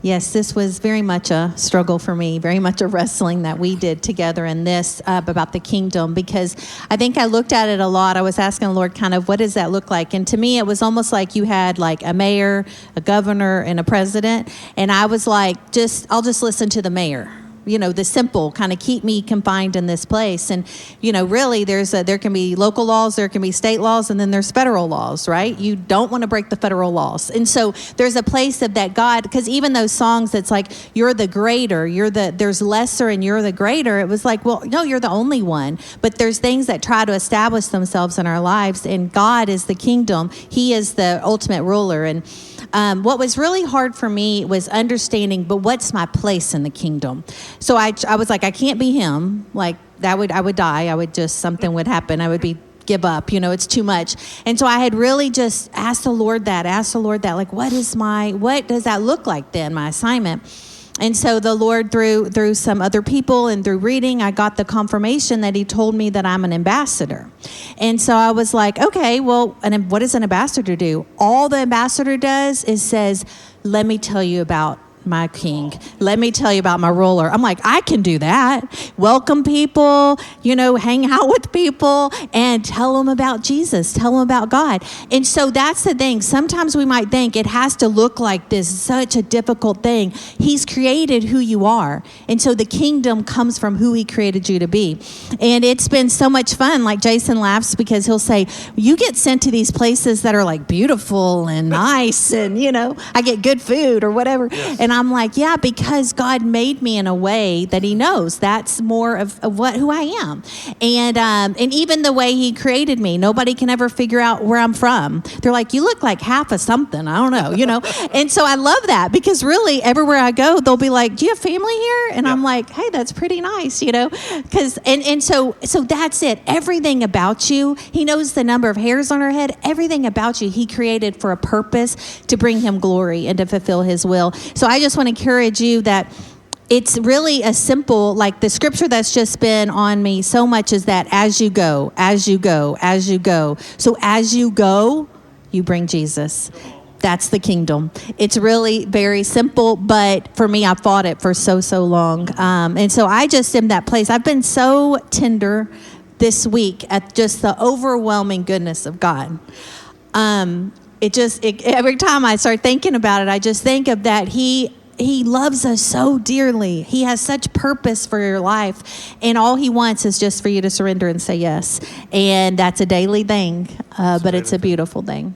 Yes, this was very much a struggle for me, very much a wrestling that we did together in this about the kingdom, because I think I looked at it a lot. I was asking the Lord kind of, what does that look like? And to me, it was almost like you had like a mayor, a governor, and a president. And I was like, I'll just listen to the mayor. The simple kind of keep me confined in this place. And, really there can be local laws, there can be state laws, and then there's federal laws, right? You don't want to break the federal laws. And so there's a place of that God, because even those songs, it's like, you're the greater, there's lesser and you're the greater. It was like, well, no, you're the only one. But there's things that try to establish themselves in our lives, and God is the kingdom. He is the ultimate ruler. And what was really hard for me was understanding, but what's my place in the kingdom? So I was like, I can't be him. Like I would die. Something would happen. I would give up. It's too much. And so I had really just asked the Lord that, like, what does that look like then, my assignment? And so the Lord, through some other people and through reading, I got the confirmation that he told me that I'm an ambassador. And so I was like, okay, well, and what does an ambassador do? All the ambassador does is says, let me tell you about my king. Let me tell you about my ruler. I'm like, I can do that. Welcome people, hang out with people and tell them about Jesus, tell them about God. And so that's the thing. Sometimes we might think it has to look like this, such a difficult thing. He's created who you are. And so the kingdom comes from who he created you to be. And it's been so much fun. Like Jason laughs because he'll say, you get sent to these places that are like beautiful and nice and, I get good food or whatever. Yes. And I'm like, yeah, because God made me in a way that he knows that's more of who I am. And even the way he created me, nobody can ever figure out where I'm from. They're like, you look like half of something. I don't know, And so I love that, because really everywhere I go, they'll be like, do you have family here? And I'm like, hey, that's pretty nice, because, and so that's it. Everything about you, he knows the number of hairs on our head. Everything about you, he created for a purpose to bring him glory and to fulfill his will. So I just want to encourage you that it's really a simple, like the scripture that's just been on me so much is that as you go, as you go, as you go. So as you go, you bring Jesus. That's the kingdom. It's really very simple, but for me, I fought it for so long. And so I just am that place. I've been so tender this week at just the overwhelming goodness of God. Every time I start thinking about it, I just think of that He loves us so dearly. He has such purpose for your life. And all he wants is just for you to surrender and say yes. And that's a daily thing, but it's a beautiful thing.